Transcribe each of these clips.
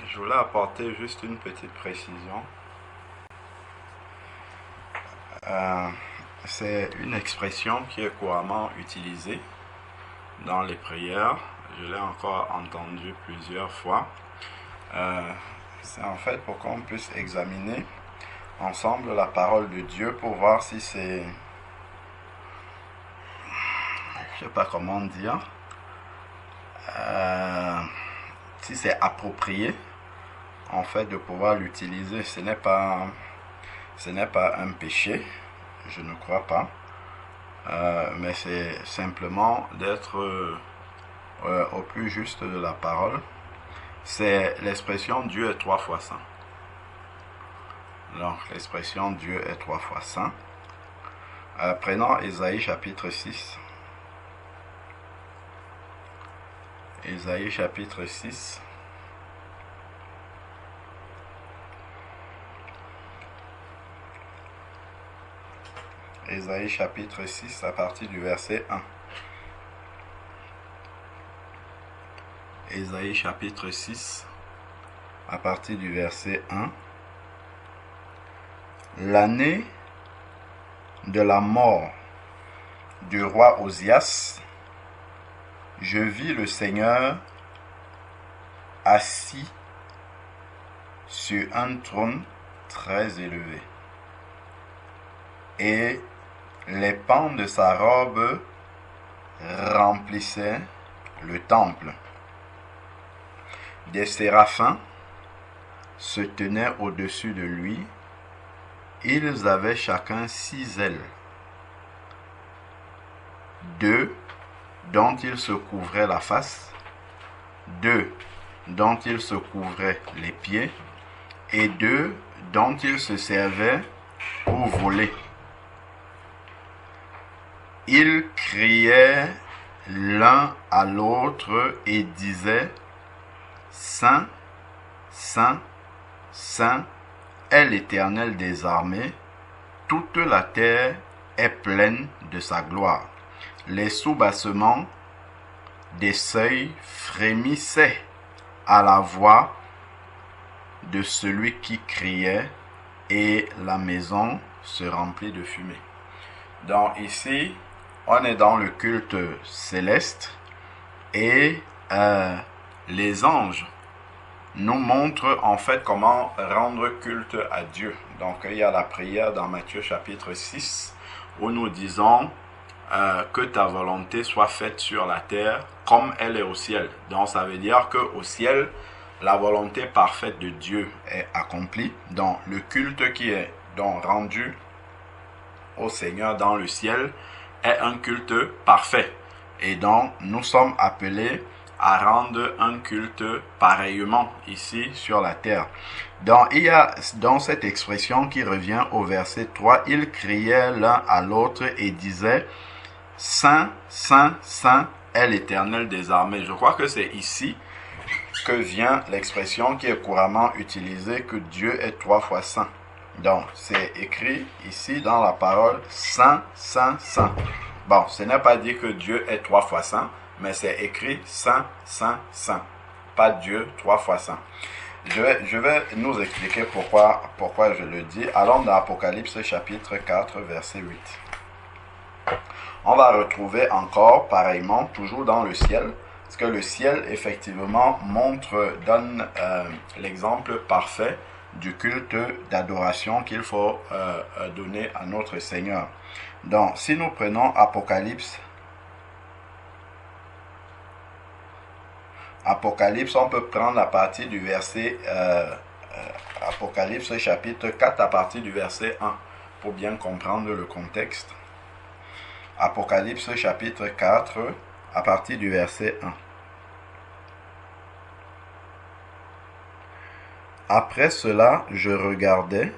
Je voulais apporter juste une petite précision. Euh, c'est une expression qui est couramment utilisée dans les prières. Je l'ai encore entendue plusieurs fois. C'est en fait pour qu'on puisse examiner ensemble la parole de Dieu pour voir si c'est, je sais pas comment dire, si c'est approprié en fait de pouvoir l'utiliser. Ce n'est pas un péché, je ne crois pas, mais c'est simplement d'être au plus juste de la parole. C'est l'expression Dieu est 3 fois saint. Donc l'expression Dieu est 3 fois saint. Prenons Ésaïe chapitre 6. Ésaïe chapitre 6. Ésaïe chapitre 6 à partir du verset 1. Ésaïe chapitre 6 à partir du verset 1. L'année de la mort du roi Osias, je vis le Seigneur assis sur un trône très élevé, et les pans de sa robe remplissaient le temple. Des séraphins se tenaient au-dessus de lui. Ils avaient chacun 6 ailes. 2 dont ils se couvraient la face, 2 dont ils se couvraient les pieds, et 2 dont ils se servaient pour voler. Ils criaient l'un à l'autre et disaient: Saint, Saint, Saint est l'Éternel des armées, toute la terre est pleine de sa gloire. Les soubassements des seuils frémissaient à la voix de celui qui criait, et la maison se remplit de fumée. Donc ici, on est dans le culte céleste, et les anges nous montrent en fait comment rendre culte à Dieu. Donc il y a la prière dans Matthieu chapitre 6 où nous disons que ta volonté soit faite sur la terre comme elle est au ciel. Donc ça veut dire qu'au ciel, la volonté parfaite de Dieu est accomplie. Donc le culte qui est donc rendu au Seigneur dans le ciel est un culte parfait. Et donc nous sommes appelés à rendre un culte pareillement ici sur la terre. Donc il y a dans cette expression qui revient au verset 3, ils criaient l'un à l'autre et disaient: Saint, Saint, Saint est l'Éternel des armées. Je crois que c'est ici que vient l'expression qui est couramment utilisée, que Dieu est 3 fois saint. Donc c'est écrit ici dans la parole Saint, Saint, Saint. Bon, ce n'est pas dit que Dieu est 3 fois saint, mais c'est écrit Saint, Saint, Saint. Pas Dieu 3 fois saint. Je vais nous expliquer pourquoi je le dis. Allons dans Apocalypse chapitre 4, verset 8. On va retrouver encore, pareillement, toujours dans le ciel, parce que le ciel, effectivement, donne l'exemple parfait du culte d'adoration qu'il faut donner à notre Seigneur. Donc, si nous prenons Apocalypse, on peut prendre à partir du verset Apocalypse chapitre 4 à partir du verset 1 pour bien comprendre le contexte. Apocalypse chapitre 4 à partir du verset 1. Après cela, je regardais,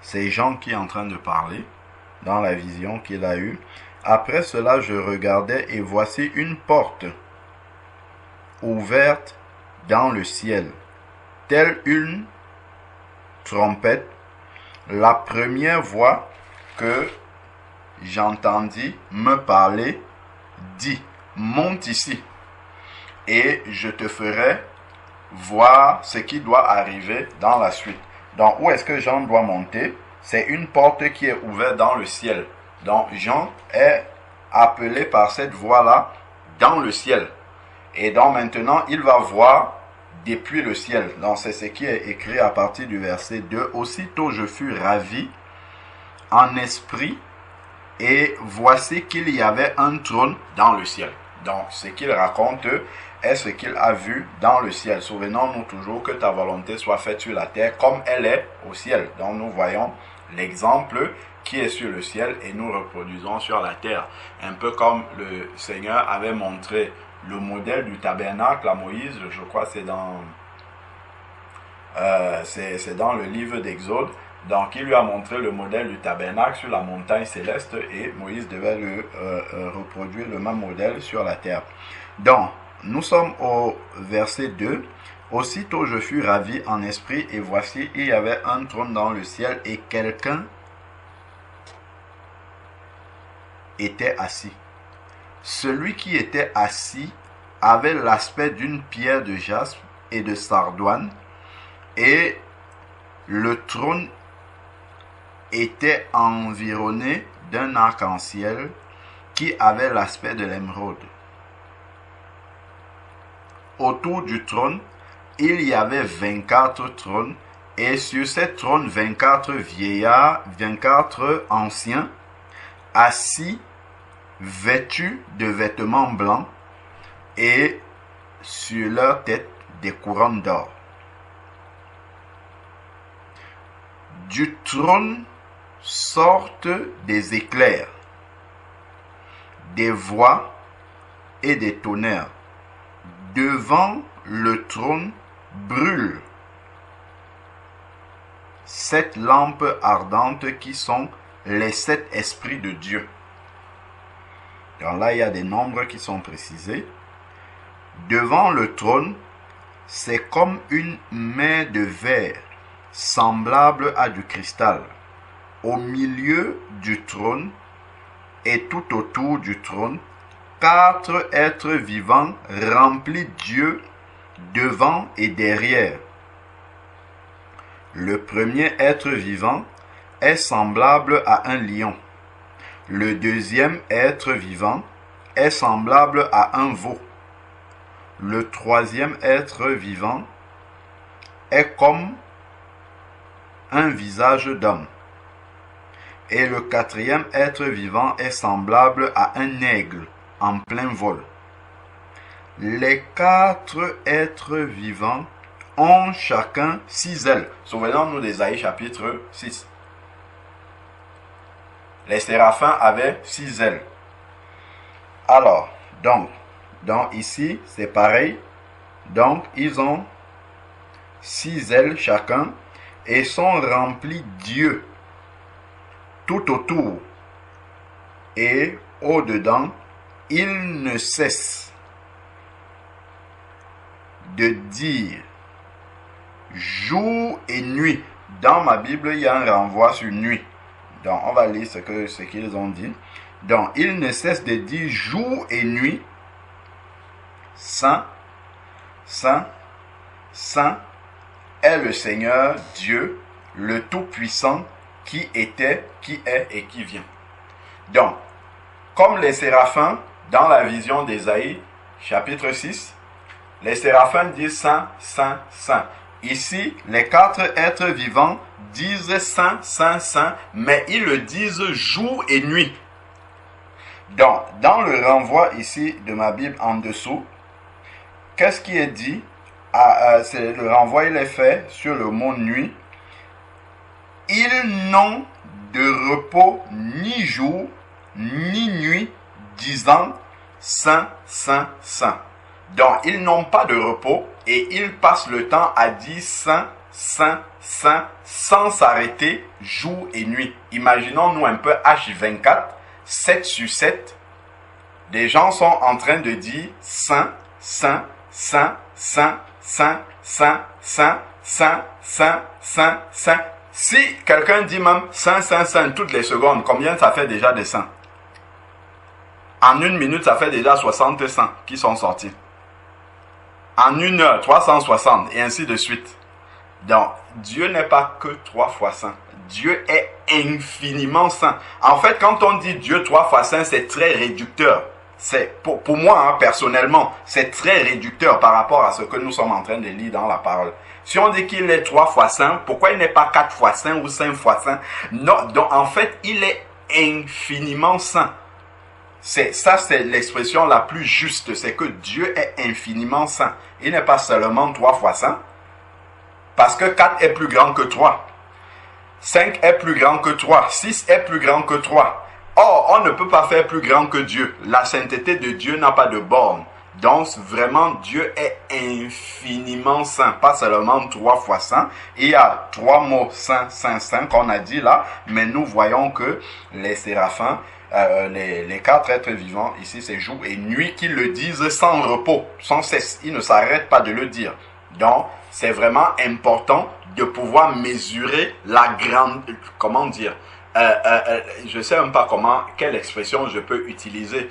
ces gens qui sont en train de parler dans la vision qu'il a eue. Après cela, je regardais et voici une porte ouverte dans le ciel, telle une trompette. La première voix que j'entendis me parler dit: Monte ici, et je te ferai voir ce qui doit arriver dans la suite. Donc, où est-ce que Jean doit monter? C'est une porte qui est ouverte dans le ciel. Donc, Jean est appelé par cette voie-là dans le ciel. Et donc, maintenant, il va voir depuis le ciel. Donc, c'est ce qui est écrit à partir du verset 2. Aussitôt, je fus ravi en esprit, et voici qu'il y avait un trône dans le ciel. Donc, ce qu'il raconte est ce qu'il a vu dans le ciel. Souvenons-nous toujours que ta volonté soit faite sur la terre comme elle est au ciel. Donc, nous voyons l'exemple qui est sur le ciel et nous reproduisons sur la terre. Un peu comme le Seigneur avait montré le modèle du tabernacle à Moïse, je crois que c'est dans le livre d'Exode. Donc, il lui a montré le modèle du tabernacle sur la montagne céleste et Moïse devait reproduire le même modèle sur la terre. Donc, nous sommes au verset 2. Aussitôt je fus ravi en esprit et voici, il y avait un trône dans le ciel et quelqu'un était assis. Celui qui était assis avait l'aspect d'une pierre de jaspe et de sardoine et le trône était environné d'un arc-en-ciel qui avait l'aspect de l'émeraude. Autour du trône, il y avait 24 trônes, et sur ces trônes, 24 vieillards, 24 anciens, assis, vêtus de vêtements blancs, et sur leur tête, des couronnes d'or. Du trône sortent des éclairs, des voix et des tonnerres. Devant le trône brûlent 7 lampes ardentes qui sont les 7 esprits de Dieu. Donc là, il y a des nombres qui sont précisés. Devant le trône, c'est comme une main de verre semblable à du cristal. Au milieu du trône et tout autour du trône, 4 êtres vivants remplis Dieu devant et derrière. Le premier être vivant est semblable à un lion. Le deuxième être vivant est semblable à un veau. Le troisième être vivant est comme un visage d'homme. Et le quatrième être vivant est semblable à un aigle en plein vol. Les 4 êtres vivants ont chacun 6 ailes. Souvenons-nous d'Ésaïe chapitre 6. Les séraphins avaient 6 ailes. Alors, donc ici, c'est pareil. Donc, ils ont 6 ailes chacun et sont remplis Dieu tout autour. Et au-dedans, ils ne cessent de dire jour et nuit. Dans ma Bible, il y a un renvoi sur nuit. Donc, on va lire ce qu'ils ont dit. Donc, ils ne cessent de dire jour et nuit, Saint, Saint, Saint est le Seigneur Dieu, le Tout-Puissant, qui était, qui est et qui vient. Donc, comme les séraphins, dans la vision d'Ésaïe, chapitre 6, les séraphins disent Saint, Saint, Saint. Ici, les 4 êtres vivants disent Saint, Saint, Saint, mais ils le disent jour et nuit. Donc, dans le renvoi ici de ma Bible en dessous, qu'est-ce qui est dit? Le renvoi, il est fait sur le mot nuit. Ils n'ont de repos ni jour, ni nuit, disant Saint, Saint, Saint. Donc, ils n'ont pas de repos et ils passent le temps à dire Saint, Saint, Saint, sans s'arrêter jour et nuit. Imaginons-nous un peu H24, 7 sur 7. Des gens sont en train de dire Saint, Saint, Saint, Saint, Saint, Saint, Saint, Saint, Saint, Saint, Saint. Si quelqu'un dit même Saint, Saint, Saint toutes les secondes, combien ça fait déjà de saints? En 1 minute, ça fait déjà 60 saints qui sont sortis. En 1 heure, 360, et ainsi de suite. Donc, Dieu n'est pas que 3 fois saint. Dieu est infiniment saint. En fait, quand on dit Dieu 3 fois saint, c'est très réducteur. C'est pour moi, hein, personnellement, c'est très réducteur par rapport à ce que nous sommes en train de lire dans la parole. Si on dit qu'il est 3 fois saint, pourquoi il n'est pas 4 fois saint ou 5 fois saint? Non, donc en fait, il est infiniment saint. C'est l'expression la plus juste, c'est que Dieu est infiniment saint. Il n'est pas seulement 3 fois saint, parce que 4 est plus grand que 3. 5 est plus grand que 3. 6 est plus grand que 3. Or, on ne peut pas faire plus grand que Dieu. La sainteté de Dieu n'a pas de borne. Donc, vraiment, Dieu est infiniment saint. Pas seulement 3 fois saint. Il y a 3 mots saint, saint, saint qu'on a dit là. Mais nous voyons que les séraphins, les 4 êtres vivants, ici c'est jour et nuit, qu'ils le disent sans repos, sans cesse. Ils ne s'arrêtent pas de le dire. Donc, c'est vraiment important de pouvoir mesurer la grande... Comment dire? Je ne sais même pas quelle expression je peux utiliser.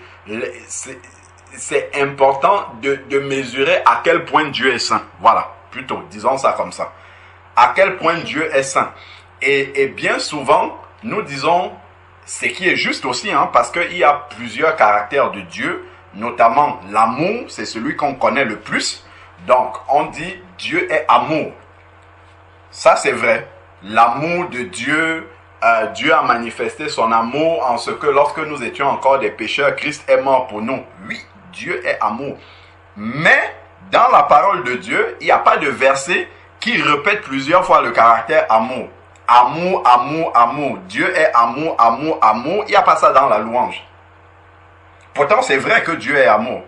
C'est important de mesurer à quel point Dieu est saint. Voilà, plutôt, disons ça comme ça. À quel point Dieu est saint. Et bien souvent, nous disons ce qui est juste aussi, hein, parce qu'il y a plusieurs caractères de Dieu, notamment l'amour, c'est celui qu'on connaît le plus. Donc, on dit Dieu est amour. Ça, c'est vrai. L'amour de Dieu, Dieu a manifesté son amour en ce que lorsque nous étions encore des pécheurs, Christ est mort pour nous. Oui, Dieu est amour. Mais, dans la parole de Dieu, il n'y a pas de verset qui répète plusieurs fois le caractère amour. Amour, amour, amour. Dieu est amour, amour, amour. Il n'y a pas ça dans la louange. Pourtant, c'est vrai que Dieu est amour.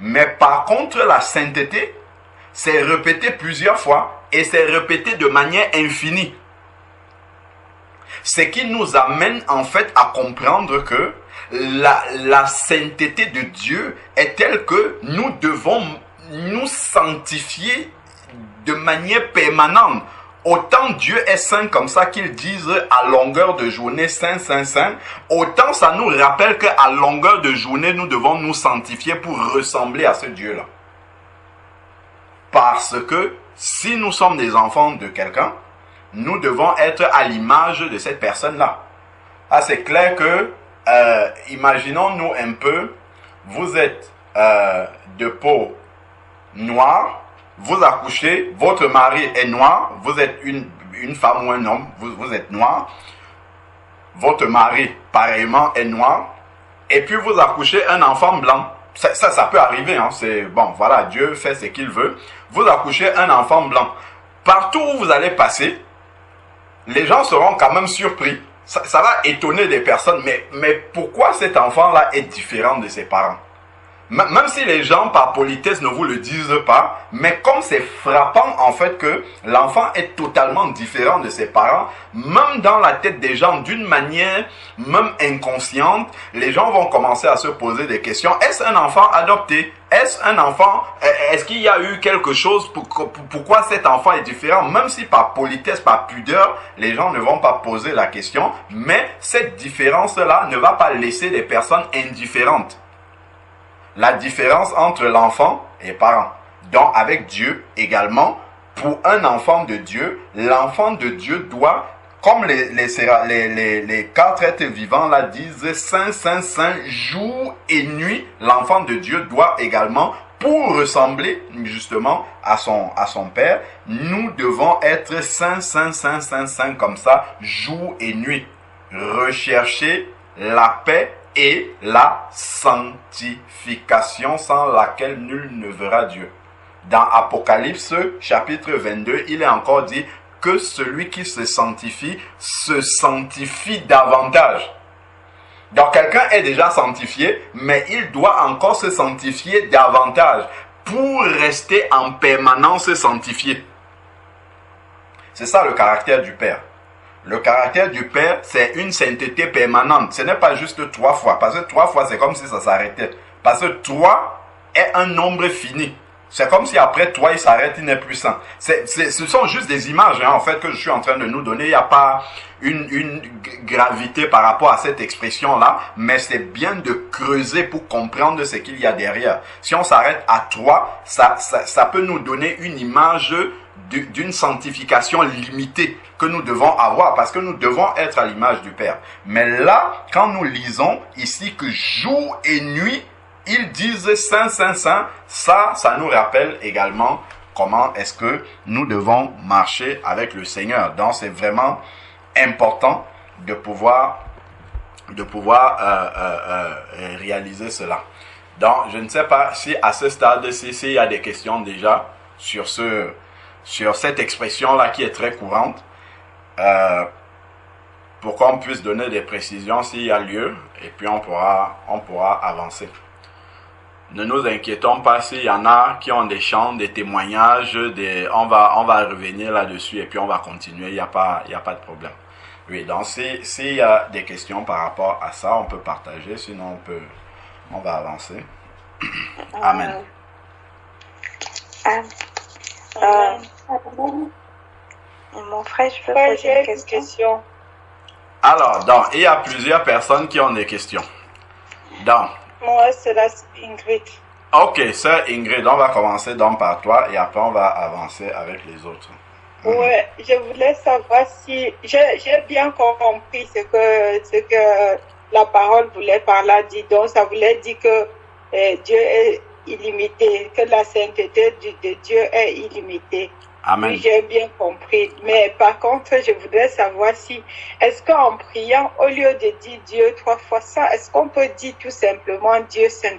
Mais par contre, la sainteté, c'est répété plusieurs fois et c'est répété de manière infinie. Ce qui nous amène en fait à comprendre que la sainteté de Dieu est telle que nous devons nous sanctifier de manière permanente. Autant Dieu est saint comme ça qu'ils disent à longueur de journée saint, saint, saint, autant ça nous rappelle qu'à longueur de journée nous devons nous sanctifier pour ressembler à ce Dieu-là. Parce que si nous sommes des enfants de quelqu'un, nous devons être à l'image de cette personne-là. Ah, c'est clair que, imaginons-nous un peu, vous êtes de peau noire, vous accouchez, votre mari est noir, vous êtes une femme ou un homme, vous êtes noir, votre mari pareillement est noir, et puis vous accouchez un enfant blanc. Ça peut arriver, hein, c'est bon, voilà, Dieu fait ce qu'il veut. Vous accouchez un enfant blanc. Partout où vous allez passer, les gens seront quand même surpris. Ça va étonner des personnes, mais pourquoi cet enfant-là est différent de ses parents? Même si les gens par politesse ne vous le disent pas, mais comme c'est frappant en fait que l'enfant est totalement différent de ses parents, même dans la tête des gens d'une manière même inconsciente, les gens vont commencer à se poser des questions. Est-ce un enfant adopté? Est-ce un enfant? Est-ce qu'il y a eu quelque chose? Pourquoi cet enfant est différent? Même si par politesse, par pudeur, les gens ne vont pas poser la question, mais cette différence-là ne va pas laisser les personnes indifférentes. La différence entre l'enfant et les parents. Donc avec Dieu également, pour un enfant de Dieu, l'enfant de Dieu doit, comme les 4 êtres vivants là disent, saint, saint, saint, jour et nuit, l'enfant de Dieu doit également, pour ressembler justement à son Père, nous devons être saint, saint, saint, saint, saint, comme ça, jour et nuit. Rechercher la paix et la sanctification sans laquelle nul ne verra Dieu. Dans Apocalypse chapitre 22, il est encore dit que celui qui se sanctifie davantage. Donc quelqu'un est déjà sanctifié, mais il doit encore se sanctifier davantage pour rester en permanence sanctifié. C'est ça le caractère du Père. Le caractère du Père, c'est une sainteté permanente. Ce n'est pas juste 3 fois. Parce que 3 fois, c'est comme si ça s'arrêtait. Parce que 3 est un nombre fini. C'est comme si après toi, il s'arrête, il n'est plus saint. Ce sont juste des images, en fait, que je suis en train de nous donner. Il n'y a pas une gravité par rapport à cette expression-là, mais c'est bien de creuser pour comprendre ce qu'il y a derrière. Si on s'arrête à toi, ça peut nous donner une image d'une sanctification limitée que nous devons avoir, parce que nous devons être à l'image du Père. Mais là, quand nous lisons ici que jour et nuit, ils disent Saint, Saint, Saint, ça nous rappelle également comment est-ce que nous devons marcher avec le Seigneur. Donc c'est vraiment important de pouvoir réaliser cela. Donc je ne sais pas si à ce stade-ci, s'il y a des questions déjà sur cette expression-là qui est très courante, pour qu'on puisse donner des précisions s'il y a lieu, et puis on pourra avancer. Ne nous inquiétons pas s'il y en a qui ont des chants, des témoignages, on va revenir là-dessus et puis on va continuer, il n'y a pas de problème. Oui, donc s'il y a des questions par rapport à ça, on peut partager, sinon on va avancer. Amen. Mon frère, je peux poser une question. Alors, donc, il y a plusieurs personnes qui ont des questions. Donc, moi, c'est la Ingrid. Ok, sœur Ingrid, on va commencer donc par toi et après on va avancer avec les autres. Ouais, je voulais savoir si j'ai bien compris ce que la parole voulait par là dire. Donc, ça voulait dire que Dieu est illimité, que la sainteté de Dieu est illimitée. Amen. Oui, j'ai bien compris. Mais par contre, je voudrais savoir si, est-ce qu'en priant, au lieu de dire Dieu 3 fois ça, est-ce qu'on peut dire tout simplement Dieu saint?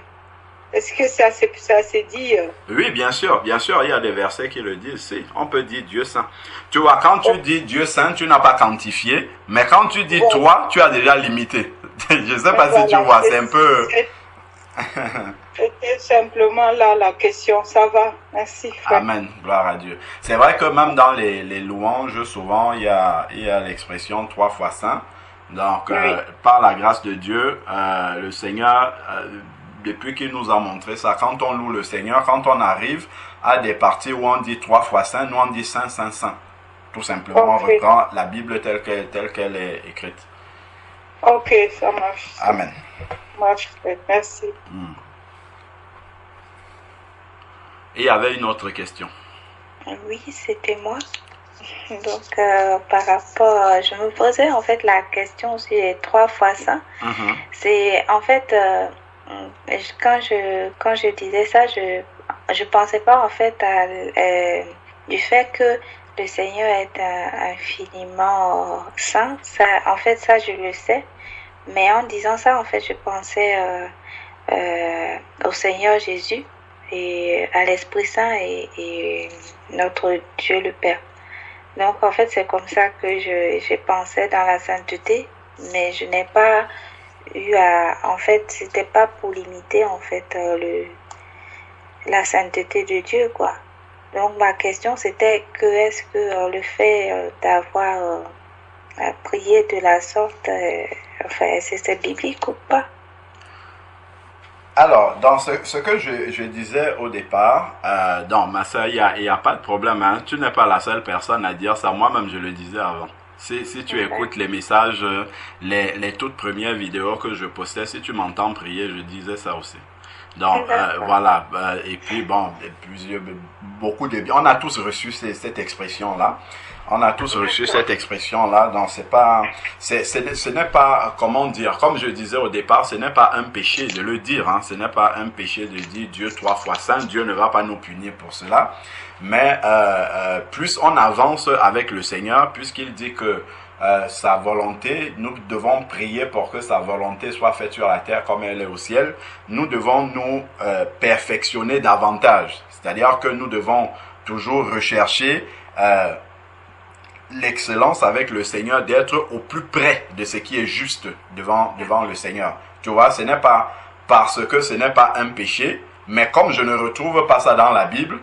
Est-ce que ça se dit Oui, bien sûr, il y a des versets qui le disent. On peut dire Dieu saint. Tu vois, quand tu dis Dieu saint, tu n'as pas quantifié, mais quand tu dis toi, tu as déjà limité. Je ne sais pas si tu vois, c'est un peu... C'était simplement là la question, ça va, merci frère. Amen, gloire à Dieu. C'est vrai que même dans les louanges, souvent il y a l'expression 3 fois saint. Donc, oui. Par la grâce de Dieu, le Seigneur, depuis qu'il nous a montré ça, quand on loue le Seigneur, quand on arrive à des parties où on dit 3 fois saint, nous on dit saint, saint, saint. Tout simplement, on reprend la Bible telle qu'elle est écrite. Ok, ça marche. Amen. Marche, merci. Et il y avait une autre question. Oui, c'était moi. Donc, par rapport, je me posais en fait la question sur les 3 fois ça. C'est en fait, quand je disais ça, je pensais pas en fait du fait que le Seigneur est infiniment saint. Ça, en fait, ça je le sais. Mais en disant ça, en fait, je pensais au Seigneur Jésus et à l'Esprit Saint et notre Dieu le Père. Donc, en fait, c'est comme ça que j'ai pensé dans la sainteté, mais je n'ai pas eu à... En fait, c'était pas pour limiter, en fait, la sainteté de Dieu, quoi. Donc, ma question, c'était que est-ce que le fait d'avoir prié de la sorte, enfin, est-ce que c'est biblique ou pas? Alors, dans ce que je disais au départ, donc ma soeur, il y a pas de problème, hein. Tu n'es pas la seule personne à dire ça. Moi-même, je le disais avant. Si tu écoutes les messages, les toutes premières vidéos que je postais, si tu m'entends prier, je disais ça aussi. Donc, voilà. Et puis, bon, beaucoup de... On a tous reçu cette expression-là. On a tous reçu cette expression-là, donc ce n'est pas, comment dire, comme je disais au départ, ce n'est pas un péché de le dire, hein, ce n'est pas un péché de dire Dieu 3 fois saint, Dieu ne va pas nous punir pour cela, mais plus on avance avec le Seigneur, puisqu'il dit que sa volonté, nous devons prier pour que sa volonté soit faite sur la terre comme elle est au ciel, nous devons nous perfectionner davantage, c'est-à-dire que nous devons toujours rechercher l'excellence avec le Seigneur, d'être au plus près de ce qui est juste devant le Seigneur. Tu vois, ce n'est pas parce que ce n'est pas un péché, mais comme je ne retrouve pas ça dans la Bible,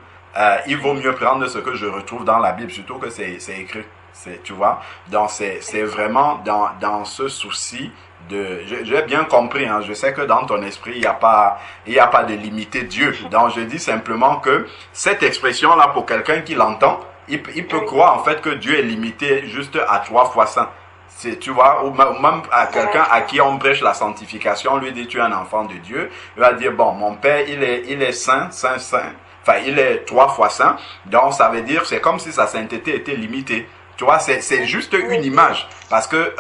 il vaut mieux prendre ce que je retrouve dans la Bible, surtout que c'est écrit. Tu vois, donc c'est vraiment dans ce souci de... J'ai bien compris, hein, je sais que dans ton esprit, il n'y a pas de limiter Dieu. Donc je dis simplement que cette expression-là, pour quelqu'un qui l'entend, il peut croire en fait que Dieu est limité juste à 3 fois saint. Tu vois, ou même à quelqu'un à qui on prêche la sanctification, on lui dit tu es un enfant de Dieu, il va dire bon, mon père il est saint, enfin il est 3 fois saint, donc ça veut dire c'est comme si sa sainteté était limitée. Tu vois, c'est juste une image, parce que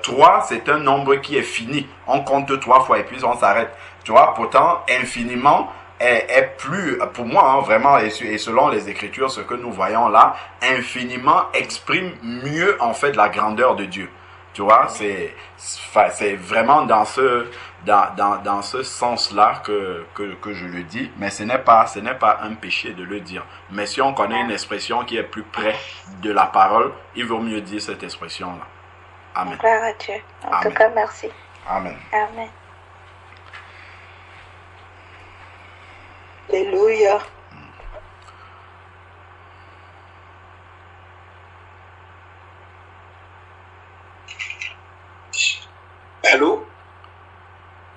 3 c'est un nombre qui est fini, on compte 3 fois et puis on s'arrête. Tu vois, pourtant infiniment est plus, pour moi, hein, vraiment, et selon les Écritures, ce que nous voyons là, infiniment exprime mieux, en fait, la grandeur de Dieu. Tu vois, c'est vraiment dans ce sens-là que je le dis, mais ce n'est pas un péché de le dire. Mais si on connaît une expression qui est plus près de la parole, il vaut mieux dire cette expression-là. Amen. Gloire à Dieu. En tout cas, merci. Amen. Amen. Alléluia. Allô?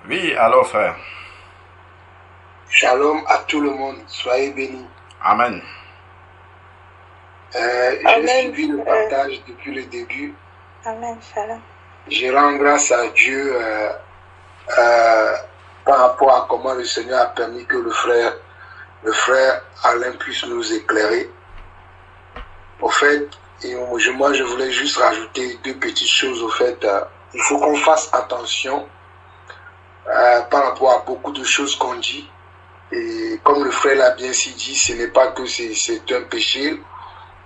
Oui, allô frère. Shalom à tout le monde, soyez bénis. Amen. J'ai suivi le partage depuis le début. Amen, shalom. Je rends grâce à Dieu par rapport à comment le Seigneur a permis que le frère Alain puisse nous éclairer. Au fait, moi je voulais juste rajouter 2 petites choses. Au fait, il faut qu'on fasse attention par rapport à beaucoup de choses qu'on dit. Et comme le frère l'a bien si dit, ce n'est pas que c'est un péché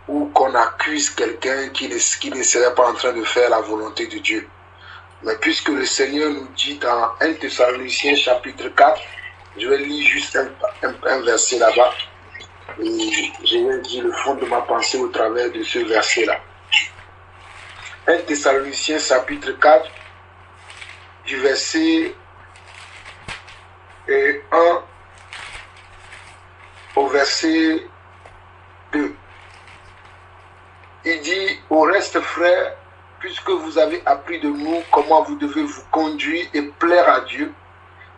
ou qu'on accuse quelqu'un qui ne serait pas en train de faire la volonté de Dieu. Mais puisque le Seigneur nous dit dans 1 Thessaloniciens chapitre 4, je vais lire juste un verset là-bas. Et je vais dire le fond de ma pensée au travers de ce verset-là. 1 Thessaloniciens chapitre 4, du verset 1 au verset 2. Il dit, au reste frères, puisque vous avez appris de nous comment vous devez vous conduire et plaire à Dieu,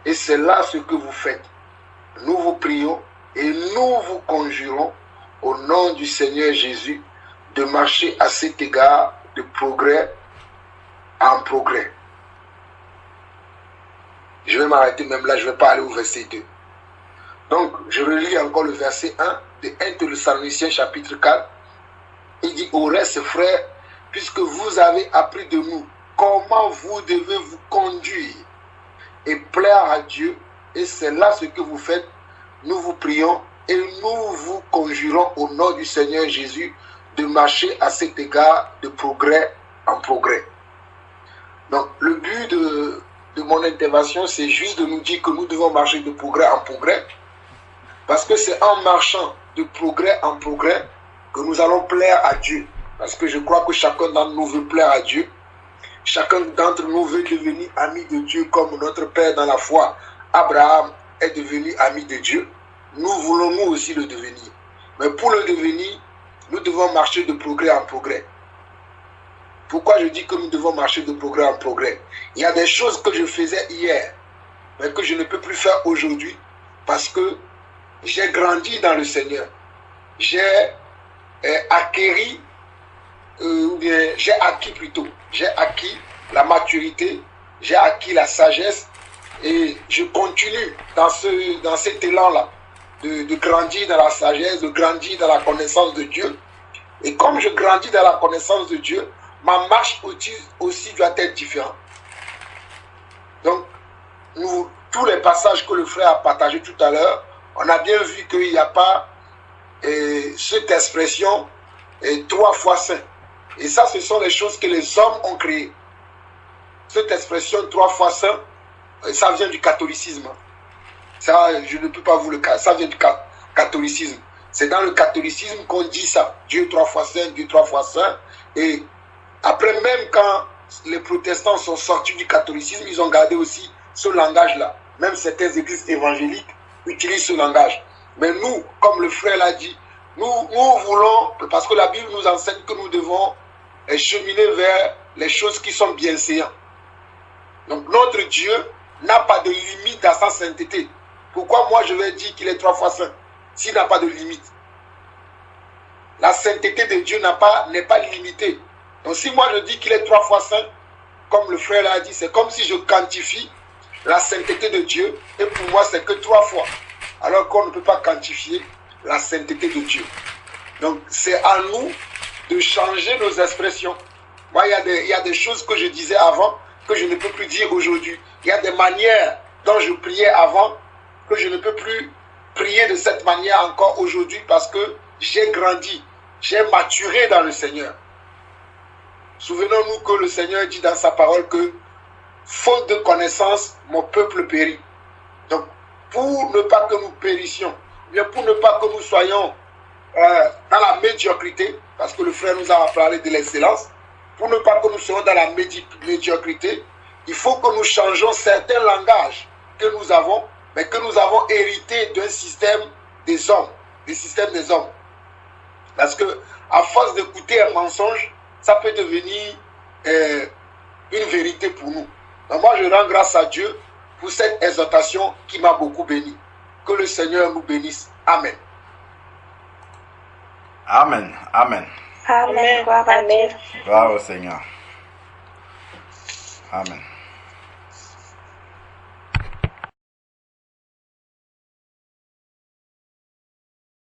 et c'est là ce que vous faites. Nous vous prions et nous vous conjurons au nom du Seigneur Jésus de marcher à cet égard de progrès en progrès. Je vais m'arrêter même là, je ne vais pas aller au verset 2. Donc, je relis encore le verset 1 de 1 Thessaloniciens chapitre 4. Il dit, au reste frères, puisque vous avez appris de nous comment vous devez vous conduire et plaire à Dieu, et c'est là ce que vous faites, nous vous prions et nous vous conjurons au nom du Seigneur Jésus de marcher à cet égard de progrès en progrès. Donc, le but de mon intervention, c'est juste de nous dire que nous devons marcher de progrès en progrès, parce que c'est en marchant de progrès en progrès que nous allons plaire à Dieu. Parce que je crois que chacun d'entre nous veut plaire à Dieu. Chacun d'entre nous veut devenir ami de Dieu comme notre Père dans la foi, Abraham, est devenu ami de Dieu. Nous voulons nous aussi le devenir. Mais pour le devenir, nous devons marcher de progrès en progrès. Pourquoi je dis que nous devons marcher de progrès en progrès? Il y a des choses que je faisais hier, mais que je ne peux plus faire aujourd'hui parce que j'ai grandi dans le Seigneur. J'ai acquis la maturité, j'ai acquis la sagesse et je continue dans cet élan-là de grandir dans la sagesse, de grandir dans la connaissance de Dieu. Et comme je grandis dans la connaissance de Dieu, ma marche aussi doit être différente. Donc, tous les passages que le frère a partagés tout à l'heure, on a bien vu qu'il n'y a pas cette expression 3 fois saint. Et ça, ce sont les choses que les hommes ont créées. Cette expression 3 fois saint, ça vient du catholicisme. Ça, je ne peux pas vous le dire. Ça vient du catholicisme. C'est dans le catholicisme qu'on dit ça. Dieu 3 fois saint, Dieu 3 fois saint. Et après, même quand les protestants sont sortis du catholicisme, ils ont gardé aussi ce langage-là. Même certaines églises évangéliques utilisent ce langage. Mais nous, comme le frère l'a dit, Nous voulons, parce que la Bible nous enseigne que nous devons cheminer vers les choses qui sont bienséantes. Donc notre Dieu n'a pas de limite à sa sainteté. Pourquoi moi je vais dire qu'il est 3 fois saint s'il n'a pas de limite? La sainteté de Dieu n'est pas limitée. Donc si moi je dis qu'il est 3 fois saint, comme le frère l'a dit, c'est comme si je quantifie la sainteté de Dieu, et pour moi c'est que 3 fois. Alors qu'on ne peut pas quantifier la sainteté de Dieu. Donc c'est à nous de changer nos expressions. Moi il y a des choses que je disais avant que je ne peux plus dire aujourd'hui. Il y a des manières dont je priais avant que je ne peux plus prier de cette manière encore aujourd'hui parce que j'ai grandi, j'ai maturé dans le Seigneur. Souvenons-nous que le Seigneur dit dans sa parole que faute de connaissance, mon peuple périt. Donc, pour ne pas que nous périssions, bien pour ne pas que nous soyons dans la médiocrité, parce que le frère nous a parlé de l'excellence, pour ne pas que nous soyons dans la médiocrité, il faut que nous changeons certains langages que nous avons, mais que nous avons hérité d'un système des hommes, du système des hommes. Parce que à force d'écouter un mensonge, ça peut devenir une vérité pour nous. Donc moi, je rends grâce à Dieu pour cette exhortation qui m'a beaucoup béni. Que le Seigneur nous bénisse. Amen. Amen. Amen. Amen. Gloire à Dieu. Gloire au Seigneur. Amen.